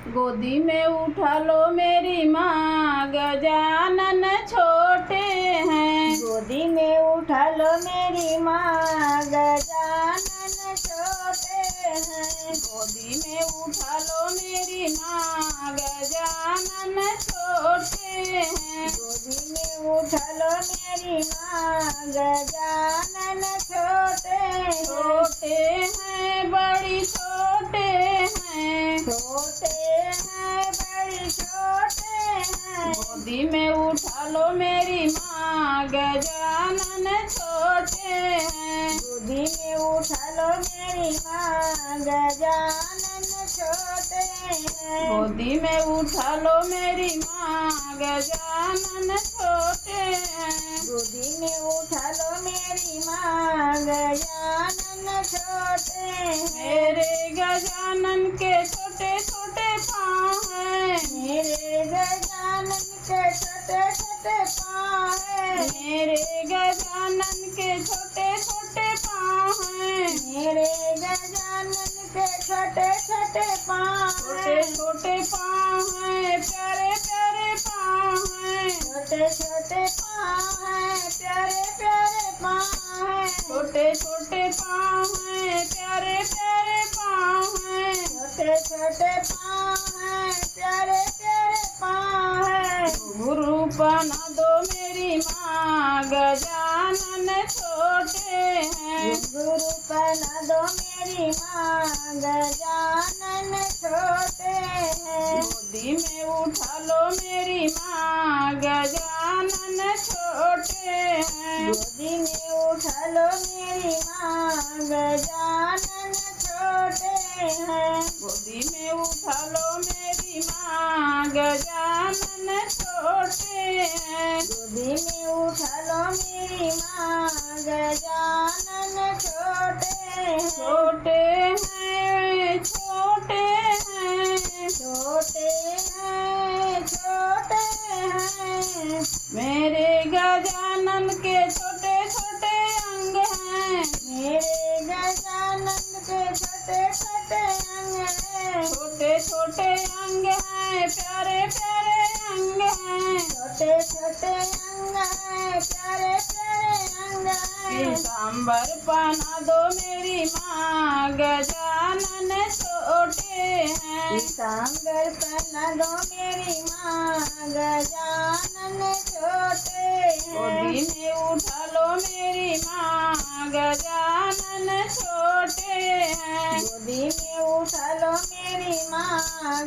गोदी में उठा लो मेरी माँ, गजानन छोटे हैं। गोदी में उठा लो मेरी माँ, गजानन छोटे हैं। गोदी में उठा लो मेरी माँ, गजानन छोटे हैं। गोदी में उठा लो मेरी माँ, गजानन छोटे हैं। छोटे हैं बड़ी छोटे हैं, छोटे हैं बड़ी छोटे हैं। गोदी में उठा लो मेरी माँ, गजानन छोटे हैं। गोदी में उठा लो मेरी माँ, गजानन छोटे हैं। गोदी में उठा लो मेरी माँ, गजानन छोटे हैं। गोदी में उठा लो मेरी माँ, गजानन छोटे हैं। मेरे गजानन के छोटे छोटे पाँव हैं, मेरे गजानन के छोटे छोटे पाँव हैं। मेरे गजानन के छोटे छोटे पाँव हैं। मेरे गजानन के छोटे छोटे पाँव छोटे हैं। छोटे पाँव हैं, प्यारे प्यारे पाँव हैं। छोटे छोटे पाँव हैं, प्यारे प्यारे पाँव हैं। छोटे छोटे पाँव हैं, प्यारे प्यारे पाँव हैं। छोटे छोटे पाँव हैं, प्यारे प्यारे पाँव हैं। गुरु बना दो मेरी माँ, गजानन छोटे हैं। गुरु बना दो मेरी माँ, गजानन छोटे हैं। गोदी में उठा लो मेरी माँ, गजानन छोटे हैं। गोदी में उठा लो मेरी माँ, गजानन छोटे हैं। गोदी में उठा लो मेरी माँ, गजानन छोटे हैं। गोदी में उठा लो मेरी माँ, गजानन छोटे हैं। छोटे हैं छोटे हैं, छोटे हैं छोटे हैं। मेरे गजानन के छोटे छोटे अंग हैं। मेरे गजानन के छोटे छोटे अंग हैं। छोटे छोटे अंग हैं, प्यारे प्यारे अंग हैं। छोटे छोटे अंग हैं, प्यारे प्यारे अंग हैं। पीताम्बर पहना दो मेरी माँ, गजानन छोटे हैं। पीताम्बर पहना दो मेरी माँ, गजानन छोटे हैं। गोदी में उठा लो मेरी माँ, गजानन छोटे हैं। गोदी में उठा लो मेरी माँ,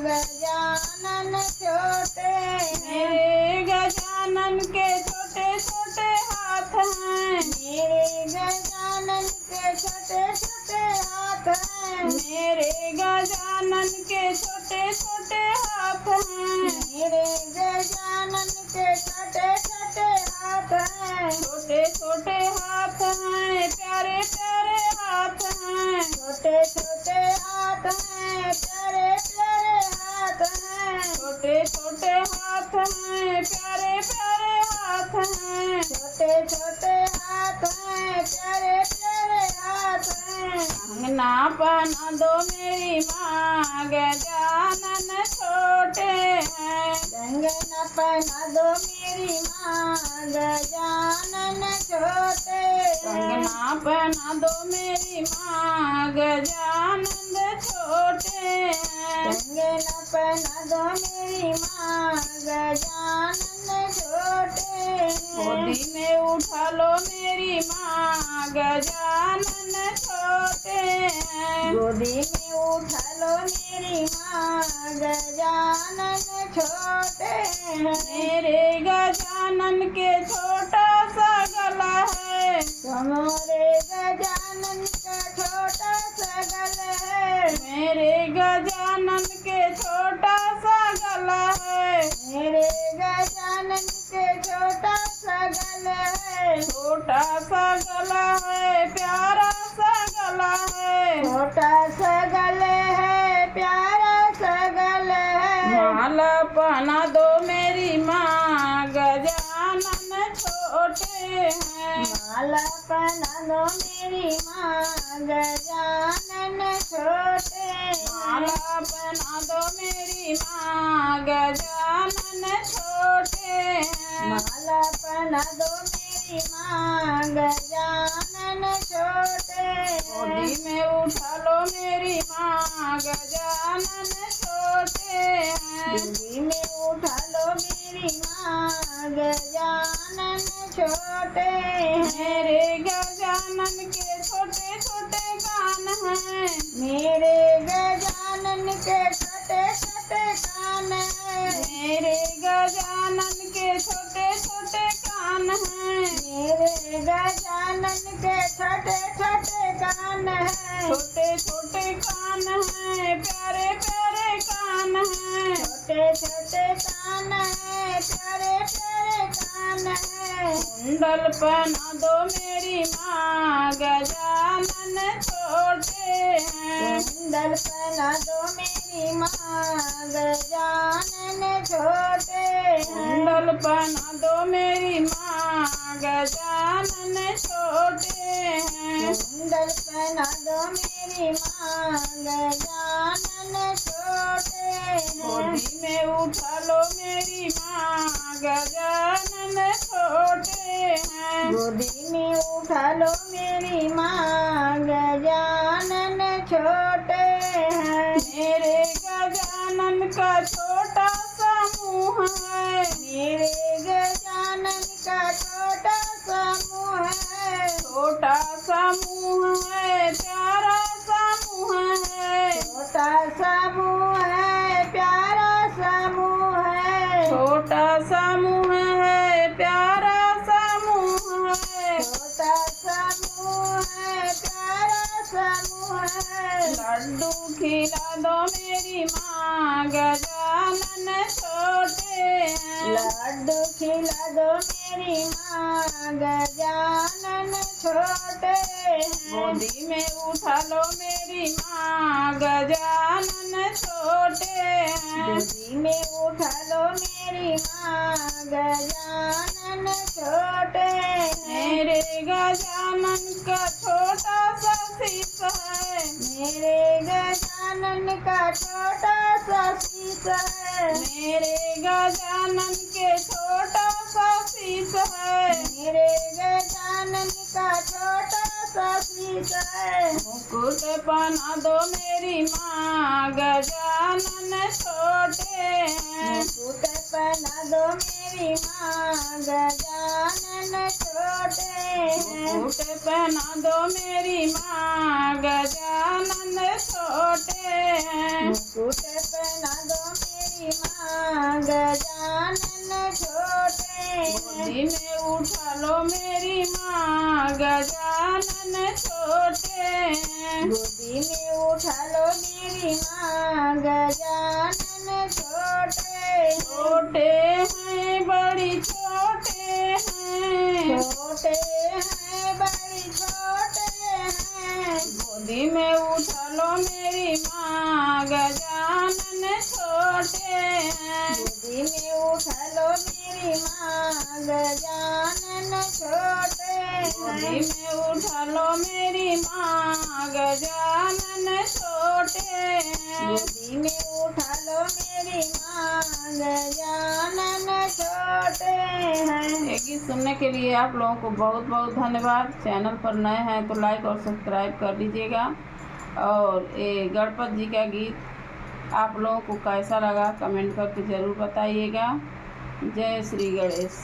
गजानन छोटे हैं। मेरे गजानन के छोटे छोटे हाथ हैं। मेरे गजानन के छोटे छोटे हाथ हैं। मेरे गजानन के छोटे छोटे हाथ हैं। मेरे गजानन के छोटे छोटे हाथ हैं। छोटे छोटे हाथ हैं, प्यारे प्यारे हाथ हैं। छोटे छोटे हाथ हैं, प्यारे प्यारे हाथ हैं। छोटे छोटे हाथ हैं, प्यारे प्यारे हाथ हैं। छोटे छोटे हाथ हैं, प्यारे प्यारे हाथ हैं। अंगना पहना दो मेरी माँ, गजानन छोटे हैं। कंगना पहना दो मेरी माँ, गजानन छोटे हैं। कंगना पहना दो मेरी माँ, गजानन छोटे हैं। कंगना पहना दो मेरी माँ, गजानन छोटे हैं। गोदी में उठा लो मेरी माँ, गजानन छोटे हैं। गोदी में उठा लो मेरी माँ, गजानन छोटे हैं। मेरे गजानन के छोटा सा गला है। तुम्हारे गजानन का छोटा सा गला है। मेरे गजानन के छोटा सा गला है। मेरे गजानन के छोटा सा गला है। छोटा सा गला है, प्यारा सा गला है। छोटा सा गले है, प्यारा सा गले है। माला पहना दो मेरी माँ, गजानन छोटे हैं। माला पहना दो मेरी माँ, गजानन छोटे हैं। माला पहना दो मेरी माँ गजानन छोटे हैं। माला पहना दो मेरी माँ गजानन छोटे गोदी में उठा लो मेरी माँ गजानन छोटे हैं। गोदी में उठा लो मेरी माँ गजानन छोटे मेरे गजानन के छोटे छोटे कान हैं। मेरे गजानन के छोटे छोटे कान हैं। मेरे गजानन के छोटे छोटे कान हैं। मेरे गजानन के छोटे छोटे कान हैं। छोटे छोटे कान हैं, प्यारे प्यारे कान हैं। छोटे छोटे कान हैं, प्यारे प्यारे कान हैं। कुंडल पहना दो मेरी माँ गजानन छोटे हैं। कुंडल पहना दो मेरी माँ गजानन छोटे हैं। कुंडल पहना दो मेरी माँ गजानन छोटे हैं। कुंडल पहना दो मेरी माँ गजानन छोटे हैं। गोदी में उठा लो मेरी माँ गजानन छोटे हैं। गोदी में उठा लो मेरी माँ गजानन छोटे हैं। मेरे गजानन का छोटा सा मुँह है। मेरे गजानन का छोटा सा मुँह है। छोटा सा मुँह है, प्यारा सा मुँह है। छोटा सा मुँह है, प्यारा सा मुँह है। छोटा सा मुँह है, प्यारा सा मुँह है। छोटा सा मुँह है, प्यारा सा मुँह है। लड्डू खिला दो मेरी माँ गजानन छोटे हैं। लड्डू खिला दो मेरी माँ गजानन छोटे हैं। गोदी में उठा लो मेरी माँ गजानन छोटे हैं। गोदी में उठा लो मेरी माँ गजानन छोटे हैं। मेरे गजानन का छोटा सा शीश है। मेरे गजानन का छोटा सा शीश है। मेरे गजानन के छोटा सा शीश है। मेरे गजानन का छोटा सा शीश है। मुकुट पहना दो मेरी माँ गजानन छोटे हैं। मुकुट पहना दो मेरी माँ गजानन छोटे हैं। मुकुट पहना दो मेरी माँ गजानन छोटे हैं। मुकुट पहना दो मेरी माँ गजानन छोटे हैं। गोदी में उठा लो मेरी माँ गजानन छोटे हैं। गोदी में उठा लो मेरी माँ गजानन छोटे हैं। छोटे हैं बड़ी छोटे हैं। छोटे हैं बड़ी छोटे हैं। गोदी में उठा लो मेरी माँ गजानन छोटे हैं। गोदी में उठा लो मेरी माँ गजानन छोटे गोदी हैं। में उठा लो मेरी माँ गजानन छोटे हैं। गोदी में उठा लो मेरी माँ गजानन छोटे हैं। ये गीत सुनने के लिए आप लोगों को बहुत बहुत धन्यवाद। चैनल पर नए हैं तो लाइक और सब्सक्राइब कर दीजिएगा। और ये गणपति जी का गीत आप लोगों को कैसा लगा कमेंट करके ज़रूर बताइएगा। जय श्री गणेश।